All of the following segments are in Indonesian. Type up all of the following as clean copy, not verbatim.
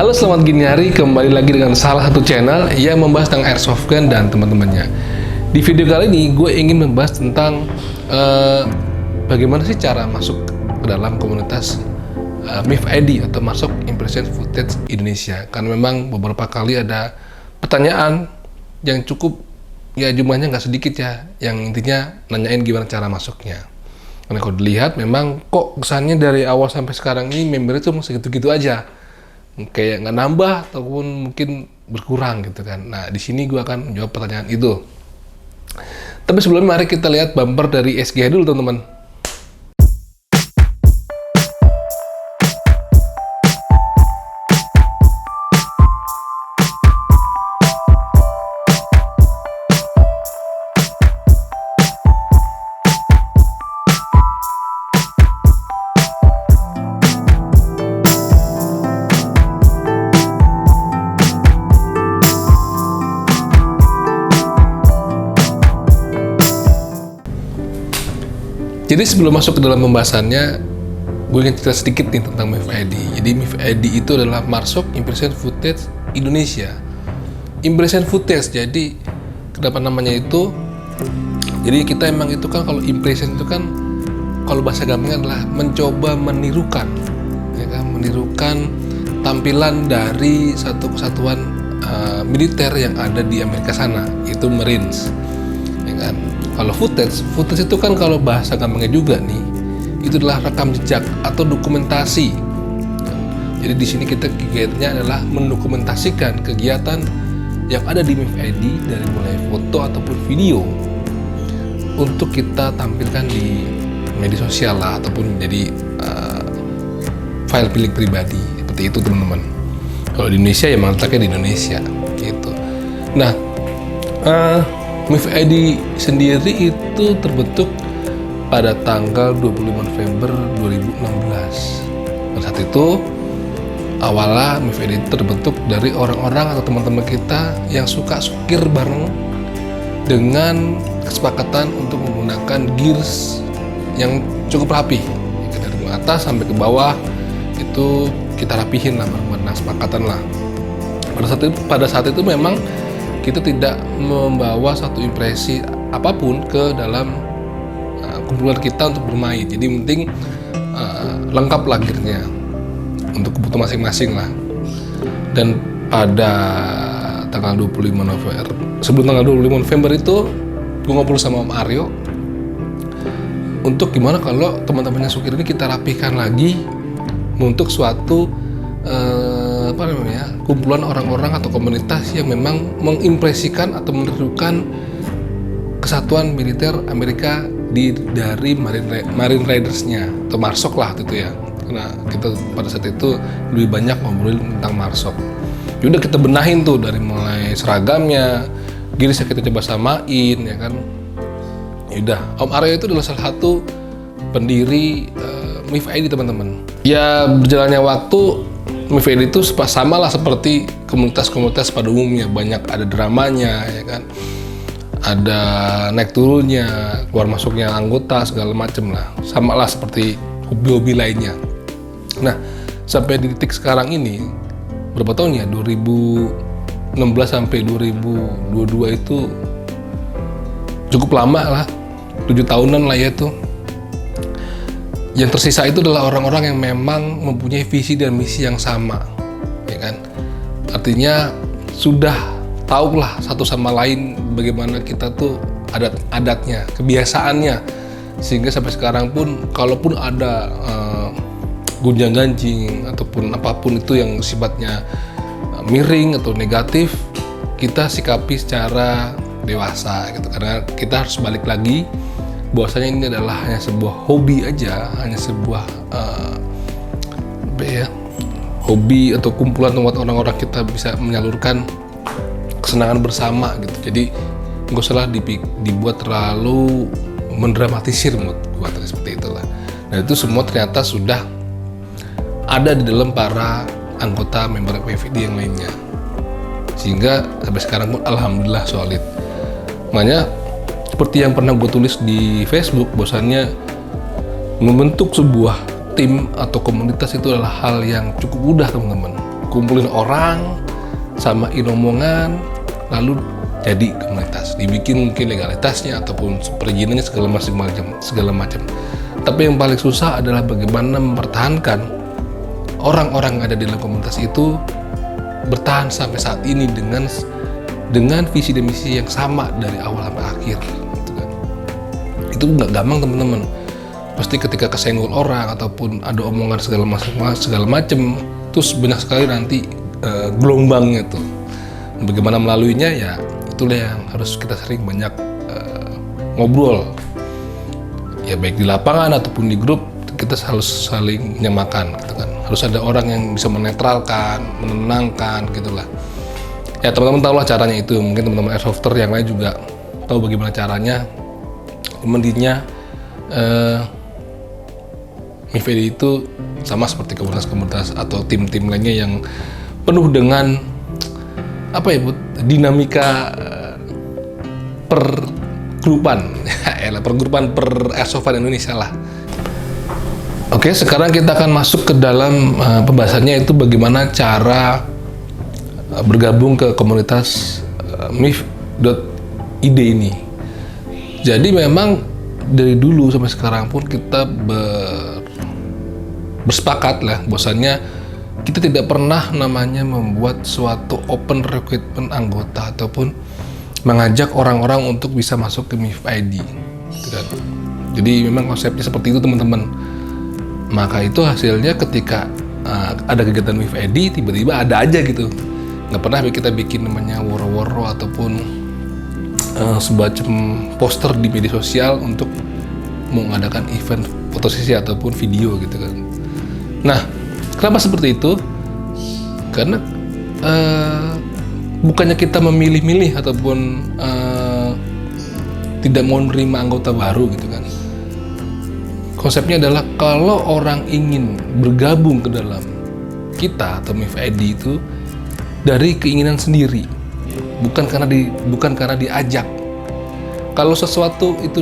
Halo, selamat gini hari, kembali lagi dengan salah satu channel yang membahas tentang airsoft gun dan teman-temannya. Di video kali ini, gue ingin membahas tentang bagaimana sih cara masuk ke dalam komunitas MIF ID atau masuk Impression Footage Indonesia. Karena memang beberapa kali ada pertanyaan yang cukup, ya jumlahnya nggak sedikit ya, yang intinya nanyain gimana cara masuknya. Karena kalau dilihat memang kok kesannya dari awal sampai sekarang ini membernya cuma segitu-gitu aja, kayak nggak nambah ataupun mungkin berkurang gitu kan. Nah, di sini gue akan menjawab pertanyaan itu. Tapi sebelumnya mari kita lihat bumper dari SGH dulu, teman-teman. Jadi sebelum masuk ke dalam pembahasannya, gue ingin cerita sedikit nih tentang MIF ID. Jadi MIF ID itu adalah Marsok Impression Footage Indonesia. Impression Footage, jadi kenapa namanya itu? Jadi kita emang itu kan, kalau impression itu kan, kalau bahasa gampangnya adalah mencoba menirukan, ya kan, menirukan tampilan dari satu kesatuan militer yang ada di Amerika sana, itu Marines, ya kan. Kalau footage itu kan kalau bahasa gampangnya juga nih, itu adalah rekam jejak atau dokumentasi. Jadi di sini kita kegiatannya adalah mendokumentasikan kegiatan yang ada di MIF ID dari mulai foto ataupun video untuk kita tampilkan di media sosial lah, ataupun menjadi file milik pribadi, seperti itu teman-teman. Kalau di Indonesia ya letaknya di Indonesia gitu. Nah, MIF ID sendiri itu terbentuk pada tanggal 25 November 2016. Pada saat itu, awalnya MIF ID terbentuk dari orang-orang atau teman-teman kita yang suka sukir bareng dengan kesepakatan untuk menggunakan gears yang cukup rapi. Dari atas sampai ke bawah, itu kita rapihin lah, bareng-bareng, sepakatan lah. Pada saat itu memang kita tidak membawa satu impresi apapun ke dalam kumpulan kita untuk bermain. Jadi penting lengkap lah gearnya untuk kebutuhan masing-masing lah. Dan pada tanggal 25 November, sebelum tanggal 25 November itu, gue ngobrol sama Om Aryo untuk gimana kalau teman-temannya sukir ini kita rapihkan lagi untuk suatu kumpulan orang-orang atau komunitas yang memang mengimpresikan atau menirukan kesatuan militer Amerika dari Marine Raiders-nya atau Marsok lah itu ya. Karena kita pada saat itu lebih banyak ngobrolin tentang Marsok. Yaudah kita benahin tuh dari mulai seragamnya, gearsnya kita coba samain ya kan. Yaudah, Om Aryo itu adalah salah satu pendiri MIF ID, teman-teman. Ya berjalannya waktu, MIF ID itu sama lah seperti komunitas-komunitas pada umumnya, banyak ada dramanya ya kan, ada naik turunnya, keluar masuknya anggota segala macem lah, sama lah seperti hobi-hobi lainnya. Nah, sampai di titik sekarang ini, berapa tahun ya, 2016 sampai 2022 itu cukup lama lah, 7 tahunan lah ya itu. Yang tersisa itu adalah orang-orang yang memang mempunyai visi dan misi yang sama, ya kan. Artinya sudah tahulah satu sama lain bagaimana kita tuh adat-adatnya, kebiasaannya, sehingga sampai sekarang pun kalaupun ada gunjang-ganjing ataupun apapun itu yang sifatnya miring atau negatif, kita sikapi secara dewasa gitu, karena kita harus balik lagi bahwasanya ini adalah hanya sebuah hobi aja, hanya sebuah hobi atau kumpulan tempat orang-orang kita bisa menyalurkan kesenangan bersama gitu. Jadi nggak usah dibuat terlalu mendramatisir menurut gua, seperti itulah. Dan itu semua ternyata sudah ada di dalam para anggota member PVD yang lainnya, sehingga sampai sekarang pun alhamdulillah solid. Makanya seperti yang pernah gue tulis di Facebook, bahwasannya membentuk sebuah tim atau komunitas itu adalah hal yang cukup mudah, teman-teman. kumpulin orang, samain omongan, lalu jadi komunitas. Dibikin mungkin legalitasnya ataupun perizinannya segala macam. Tapi yang paling susah adalah bagaimana mempertahankan orang-orang yang ada di dalam komunitas itu bertahan sampai saat ini dengan visi dan misi yang sama dari awal sampai akhir. Gitu kan. Itu nggak gampang teman-teman. Pasti ketika kesenggol orang ataupun ada omongan segala macam, terus banyak sekali nanti gelombangnya tuh. Bagaimana melaluinya ya itulah yang harus kita sering banyak ngobrol. Ya baik di lapangan ataupun di grup kita harus saling menyamakan gitu kan. Harus ada orang yang bisa menetralkan, menenangkan gitulah. Ya teman-teman tahu lah caranya itu. Mungkin teman-teman airsofter yang lain juga tahu bagaimana caranya. Intinya MIFID itu sama seperti komunitas-komunitas atau tim-tim lainnya yang penuh dengan dinamika pergrupan Indonesia lah. Oke, sekarang kita akan masuk ke dalam pembahasannya, itu bagaimana cara bergabung ke komunitas MIF.id ini. Jadi memang dari dulu sampai sekarang pun kita bersepakat lah bahwasannya kita tidak pernah namanya membuat suatu open recruitment anggota ataupun mengajak orang-orang untuk bisa masuk ke MIFID gitu kan. Jadi memang konsepnya seperti itu teman-teman. Maka itu hasilnya ketika ada kegiatan MIFID tiba-tiba ada aja gitu. Nggak pernah kita bikin namanya woro-woro ataupun semacam poster di media sosial untuk mengadakan event fotosesi ataupun video gitu kan. Nah, kenapa seperti itu? Karena bukannya kita memilih-milih ataupun tidak mau menerima anggota baru gitu kan. Konsepnya adalah kalau orang ingin bergabung ke dalam kita atau MIFID itu dari keinginan sendiri, bukan karena diajak. Kalau sesuatu itu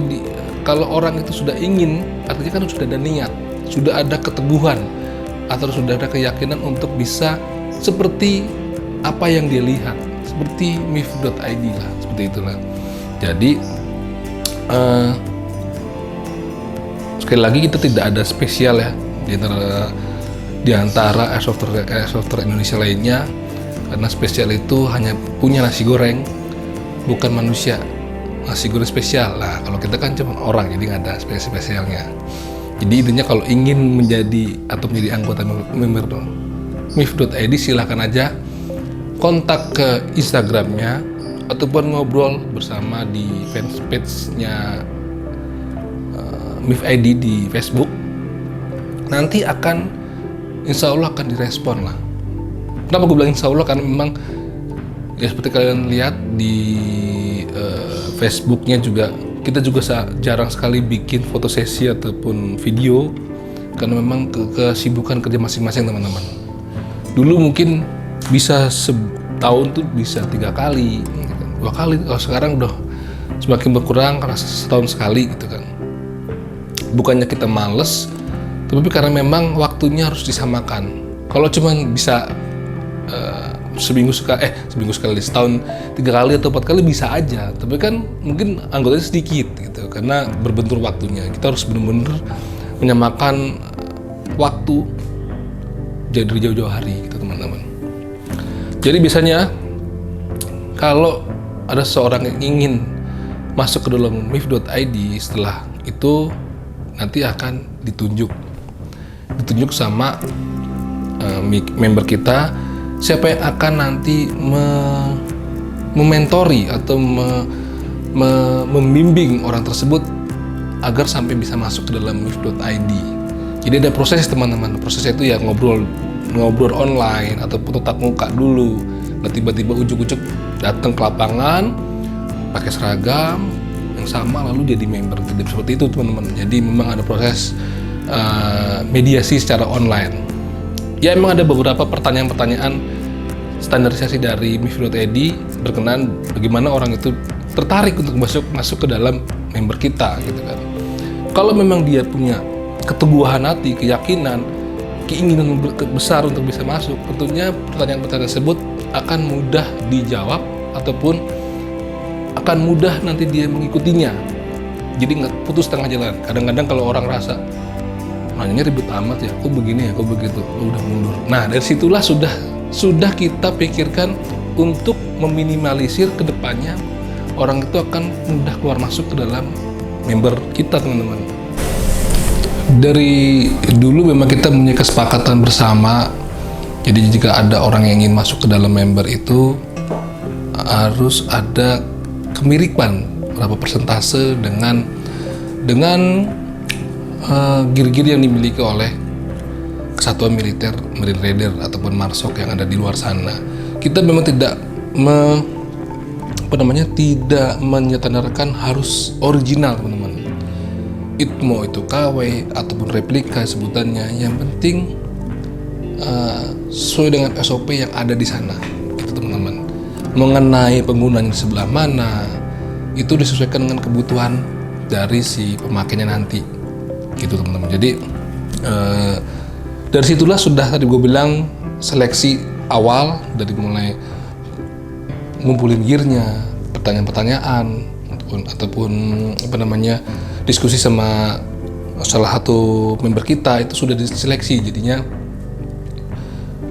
kalau orang itu sudah ingin, artinya kan sudah ada niat, sudah ada keteguhan atau sudah ada keyakinan untuk bisa seperti apa yang dia lihat, seperti MIF.id lah, seperti itulah. Jadi sekali lagi kita tidak ada spesial ya di antara airsofter Indonesia lainnya, karena spesial itu hanya punya nasi goreng, bukan manusia. Nasi goreng spesial lah, kalau kita kan cuma orang, jadi nggak ada spesialnya. Jadi intinya kalau ingin menjadi anggota member MIF.id, silahkan aja kontak ke Instagramnya ataupun ngobrol bersama di fanpage-nya MIFID di Facebook. Nanti insya Allah akan direspon lah. Kenapa gue bilang insya Allah? Karena memang ya seperti kalian lihat di Facebooknya juga, kita juga jarang sekali bikin fotosesi ataupun video karena memang kesibukan kerja masing-masing teman-teman. Dulu mungkin bisa setahun tuh bisa 3 kali, 2 kali. Kalau sekarang udah semakin berkurang karena setahun sekali gitu kan. Bukannya kita males, tapi karena memang waktunya harus disamakan. Kalau cuma bisa seminggu sekali, setahun 3 kali atau 4 kali bisa aja, tapi kan mungkin anggotanya sedikit gitu karena berbentur waktunya. Kita harus benar-benar menyamakan waktu jadi jauh-jauh hari gitu teman-teman. Jadi biasanya kalau ada seorang yang ingin masuk ke dalam MIF.id, setelah itu nanti akan ditunjuk sama member kita siapa yang akan nanti mementori atau membimbing orang tersebut agar sampai bisa masuk ke dalam MIF.id. Jadi ada proses teman-teman. Prosesnya itu ya ngobrol online ataupun tatap muka dulu. Nah, tiba-tiba ujuk-ujuk datang ke lapangan pakai seragam yang sama lalu jadi member. Tidak seperti itu teman-teman. Jadi memang ada proses mediasi secara online. Ya memang ada beberapa pertanyaan-pertanyaan standarisasi dari MIF.id berkenaan bagaimana orang itu tertarik untuk masuk ke dalam member kita gitu kan. Kalau memang dia punya keteguhan hati, keyakinan keinginan besar untuk bisa masuk, tentunya pertanyaan-pertanyaan tersebut akan mudah dijawab ataupun akan mudah nanti dia mengikutinya. Jadi nggak putus tengah jalan. Kadang-kadang kalau orang rasa nanya ribet amat ya, kok begini ya, kok begitu, udah mundur. Nah, dari situlah sudah kita pikirkan untuk meminimalisir kedepannya orang itu akan mudah keluar masuk ke dalam member kita, teman-teman. Dari dulu memang kita punya kesepakatan bersama. Jadi jika ada orang yang ingin masuk ke dalam member itu harus ada kemiripan berapa persentase dengan gear-gear yang dimiliki oleh kesatuan militer, Marine Raider ataupun Marsok yang ada di luar sana. Kita memang tidak tidak menyetandarkan harus original, teman-teman. Mau itu KW ataupun replika sebutannya, yang penting sesuai dengan SOP yang ada di sana, itu teman-teman. Mengenai penggunaan sebelah mana itu disesuaikan dengan kebutuhan dari si pemakainya nanti, gitu teman-teman. Jadi dari situlah sudah tadi gue bilang seleksi awal, dari mulai ngumpulin gearnya, pertanyaan-pertanyaan ataupun diskusi sama salah satu member kita itu sudah diseleksi. Jadinya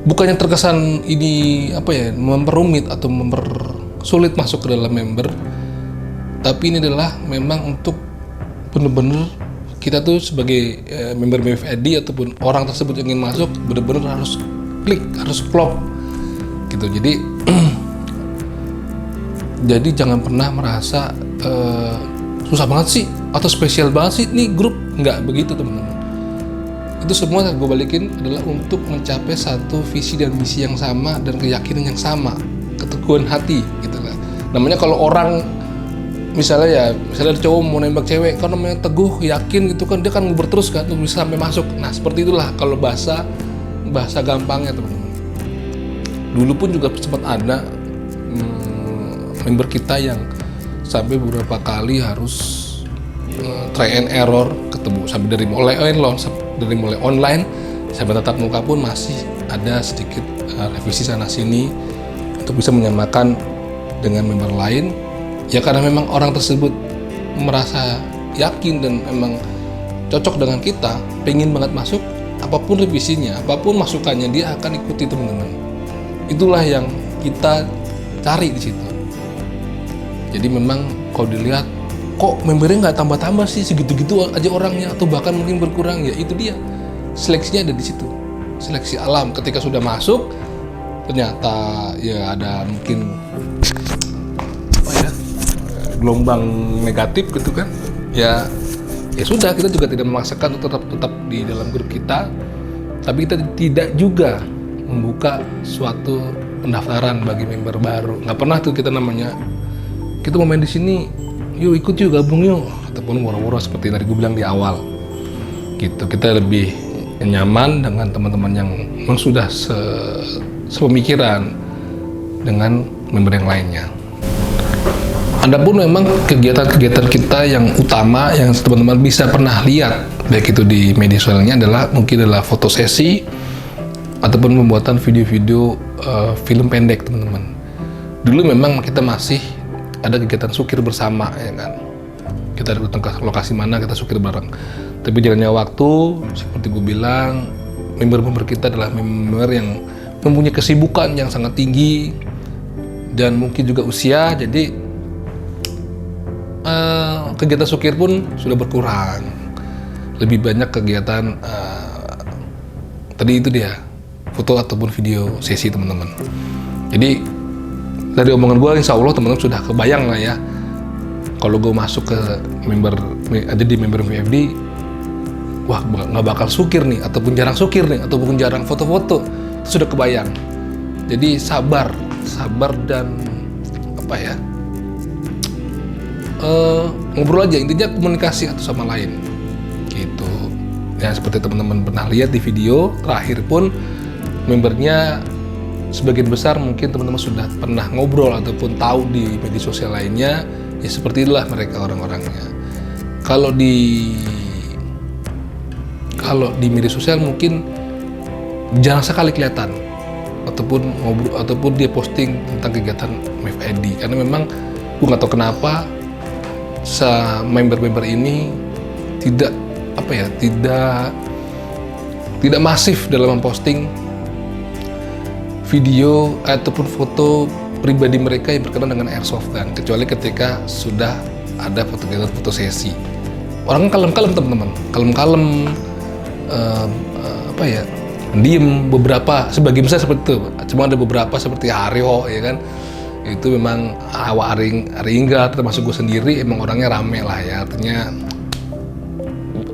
bukannya terkesan ini memperumit atau mempersulit masuk ke dalam member, tapi ini adalah memang untuk benar-benar kita tuh sebagai member MFID ataupun orang tersebut yang ingin masuk benar-benar harus klik, harus klop gitu. Jadi jangan pernah merasa susah banget sih atau spesial banget sih nih grup, nggak begitu teman-teman. Itu semua gue balikin adalah untuk mencapai satu visi dan misi yang sama dan keyakinan yang sama, keteguhan hati gitu lah. Namanya kalau orang misalnya cowok mau nembak cewek kan namanya teguh, yakin gitu kan, dia kan nguber terus kan untuk bisa sampai masuk. Nah seperti itulah kalau bahasa gampangnya teman-teman. Dulu pun juga sempat ada member kita yang sampai beberapa kali harus try and error, ketemu sampai dari mulai online sampai tatap muka pun masih ada sedikit revisi sana sini untuk bisa menyamakan dengan member lain. Ya karena memang orang tersebut merasa yakin dan memang cocok dengan kita, pengen banget masuk, apapun revisinya, apapun masukannya dia akan ikuti, teman-teman. Itulah yang kita cari di situ. Jadi memang kalau dilihat kok membernya nggak tambah-tambah sih, segitu-gitu aja orangnya atau bahkan mungkin berkurang, ya itu dia seleksinya ada di situ, seleksi alam. Ketika sudah masuk ternyata ya ada mungkin gelombang negatif gitu kan, ya sudah, kita juga tidak memaksakan tetap di dalam grup kita, tapi kita tidak juga membuka suatu pendaftaran bagi member baru. Nggak pernah tuh kita namanya kita mau main di sini, yuk ikut yuk, gabung yuk, ataupun murah-murah seperti tadi gue bilang di awal gitu. Kita lebih nyaman dengan teman-teman yang memang sudah sepemikiran dengan member yang lainnya. Adapun memang kegiatan-kegiatan kita yang utama yang teman-teman bisa pernah lihat baik itu di media sosialnya mungkin adalah foto sesi ataupun pembuatan video-video film pendek, teman-teman. Dulu memang kita masih ada kegiatan sukir bersama, ya kan. Kita datang ke lokasi mana kita sukir bareng. Tapi jalannya waktu, seperti gue bilang, member-member kita adalah member yang mempunyai kesibukan yang sangat tinggi dan mungkin juga usia, jadi kegiatan sukir pun sudah berkurang. Lebih banyak kegiatan tadi itu dia, foto ataupun video sesi, teman-teman. Jadi dari omongan gue, insya Allah teman-teman sudah kebayang lah ya, kalau gue masuk ke ada di member VFD, wah nggak bakal sukir nih, ataupun jarang sukir nih, ataupun jarang foto-foto, itu sudah kebayang. Jadi sabar dan ngobrol aja, intinya komunikasi satu sama lain gitu. Ya seperti teman-teman pernah lihat di video terakhir pun, membernya sebagian besar mungkin teman-teman sudah pernah ngobrol ataupun tahu di media sosial lainnya. Ya seperti itulah mereka orang-orangnya. Kalau di media sosial mungkin jarang sekali kelihatan ataupun ngobrol ataupun dia posting tentang kegiatan MIFID, karena memang gue nggak tahu kenapa member-member ini tidak tidak masif dalam memposting video ataupun foto pribadi mereka yang berkenaan dengan airsoft gun, kecuali ketika sudah ada foto sesi. Orang kalem-kalem teman-teman, kalem-kalem, diem beberapa, sebagian besar seperti itu. Cuma ada beberapa seperti Haryo, ya kan, itu memang Aringga termasuk gue sendiri emang orangnya rame lah ya, artinya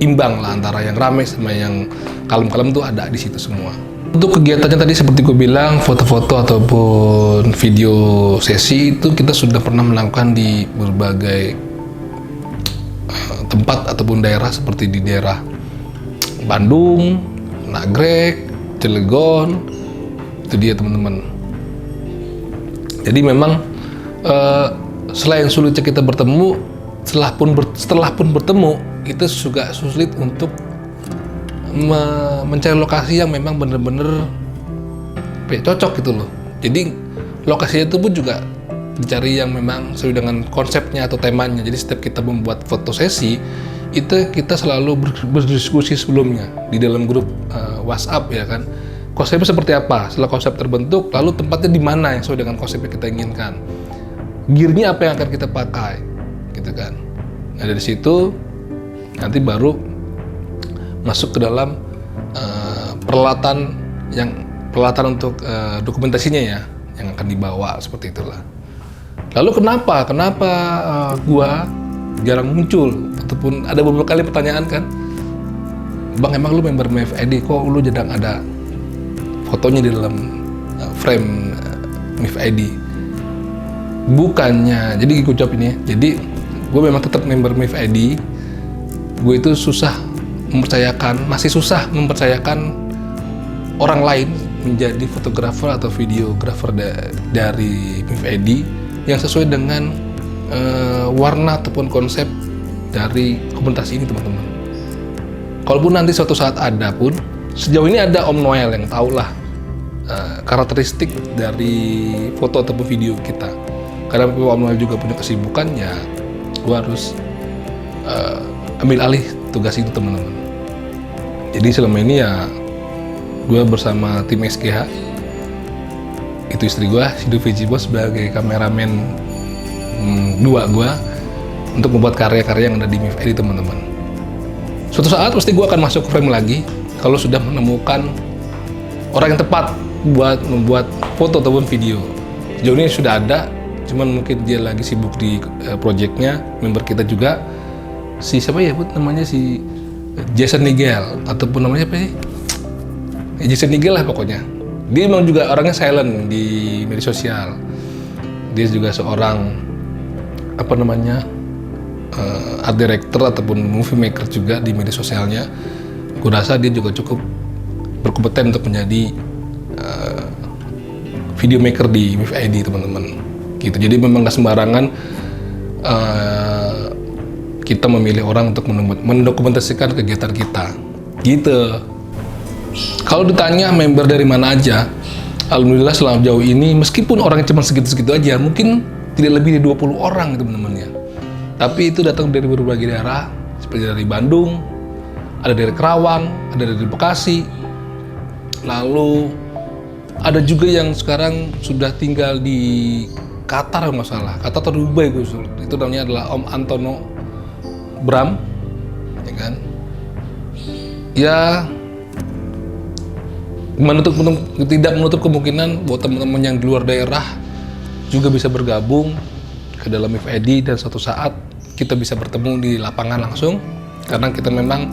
imbang lah antara yang rame sama yang kalem-kalem tuh ada di situ semua. Untuk kegiatannya tadi seperti gue bilang, foto-foto ataupun video sesi itu kita sudah pernah melakukan di berbagai tempat ataupun daerah, seperti di daerah Bandung, Nagrek, Cilegon, itu dia teman-teman. Jadi memang selain sulitnya kita bertemu, setelah pun bertemu, itu juga sulit untuk mencari lokasi yang memang benar-benar cocok gitu loh. Jadi lokasinya itu pun juga dicari yang memang sesuai dengan konsepnya atau temanya. Jadi setiap kita membuat foto sesi, itu kita selalu berdiskusi sebelumnya di dalam grup WhatsApp, ya kan. Konsepnya seperti apa? Setelah konsep terbentuk, lalu tempatnya di mana yang sesuai dengan konsep yang kita inginkan. Gearnya apa yang akan kita pakai, gitu kan. Nah dari situ nanti baru masuk ke dalam peralatan untuk dokumentasinya ya, yang akan dibawa, seperti itulah. Lalu kenapa gua jarang muncul, ataupun ada beberapa kali pertanyaan kan, Bang, emang lu member MIFID, kok lu jarang ada fotonya di dalam frame MIFID? Bukannya, jadi gue jawab ini ya, jadi gue memang tetap member MIFID. Gue itu masih susah mempercayakan orang lain menjadi fotografer atau videografer dari MIFID yang sesuai dengan warna ataupun konsep dari komunitas ini, teman-teman. Kalaupun nanti suatu saat ada pun, sejauh ini ada Om Noel yang tahu lah karakteristik dari foto ataupun video kita. Karena Om Noel juga punya kesibukan, ya gue harus ambil alih tugas itu, teman-teman. Jadi selama ini ya gue bersama tim SGH, itu istri gue, Sidu Vijibo, sebagai kameramen dua gue untuk membuat karya-karya yang ada di MIFID, teman-teman. Suatu saat pasti gue akan masuk frame lagi kalau sudah menemukan orang yang tepat buat membuat foto ataupun video. Sejauh ini sudah ada, cuman mungkin dia lagi sibuk di projectnya. Member kita juga, si siapa ya namanya, si Jason Nigel, ataupun namanya apa sih? Jason Nigel lah pokoknya. Dia memang juga orangnya silent di media sosial. Dia juga seorang art director ataupun movie maker juga di media sosialnya. Gue rasa dia juga cukup berkompeten untuk menjadi video maker di MIFID, teman-teman. Gitu. Jadi memang gak sembarangan kita memilih orang untuk mendokumentasikan kegiatan kita. Gitu. Kalau ditanya member dari mana aja, alhamdulillah selama jauh ini, meskipun orangnya cuma segitu-segitu aja, mungkin tidak lebih dari 20 orang, teman-teman ya. Tapi itu datang dari berbagai daerah, seperti dari Bandung, ada dari Kerawang, ada dari Bekasi, lalu ada juga yang sekarang sudah tinggal di Qatar, nggak salah, Qatar atau Dubai, itu namanya adalah Om Antono Bram, ya kan? Ya, tidak menutup kemungkinan buat teman-teman yang di luar daerah juga bisa bergabung ke dalam MIFID, dan suatu saat kita bisa bertemu di lapangan langsung, karena kita memang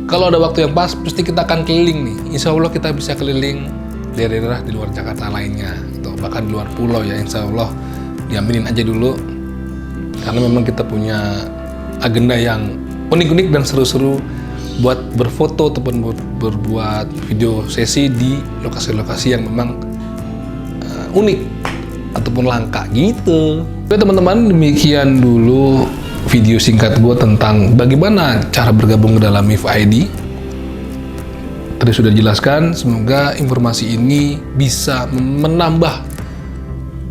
kalau ada waktu yang pas pasti kita akan keliling nih. Insya Allah kita bisa keliling daerah-daerah di luar Jakarta lainnya, atau bahkan di luar pulau ya, insya Allah diaminin aja dulu, karena memang kita punya agenda yang unik-unik dan seru-seru buat berfoto ataupun berbuat video sesi di lokasi-lokasi yang memang unik ataupun langka gitu. Oke teman-teman, demikian dulu video singkat gue tentang bagaimana cara bergabung ke dalam MIFID. tadi sudah dijelaskan. Semoga informasi ini bisa menambah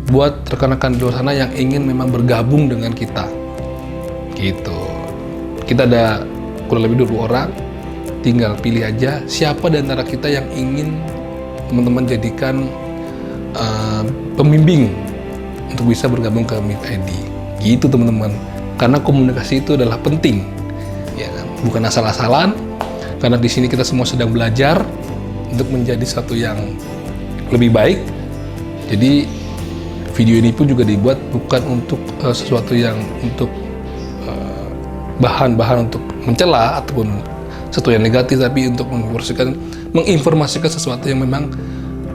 buat rekan-rekan di luar sana yang ingin memang bergabung dengan kita. Gitu. Kita ada kurang lebih 20 orang. Tinggal pilih aja siapa di antara kita yang ingin teman-teman jadikan pembimbing untuk bisa bergabung ke MIF-ID. Gitu teman-teman. Karena komunikasi itu adalah penting. Ya kan? Bukan asal-asalan. Karena di sini kita semua sedang belajar untuk menjadi satu yang lebih baik. Jadi video ini pun juga dibuat bukan untuk sesuatu yang untuk bahan-bahan untuk mencela ataupun sesuatu yang negatif, tapi untuk menginformasikan sesuatu yang memang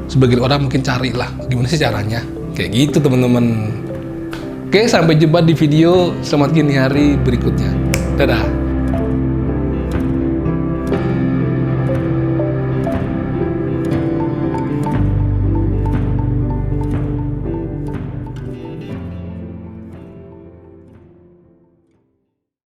sebagian orang mungkin cari lah gimana sih caranya. Kayak gitu teman-teman. Oke, sampai jumpa di video Selamat Gini Hari berikutnya. Dadah.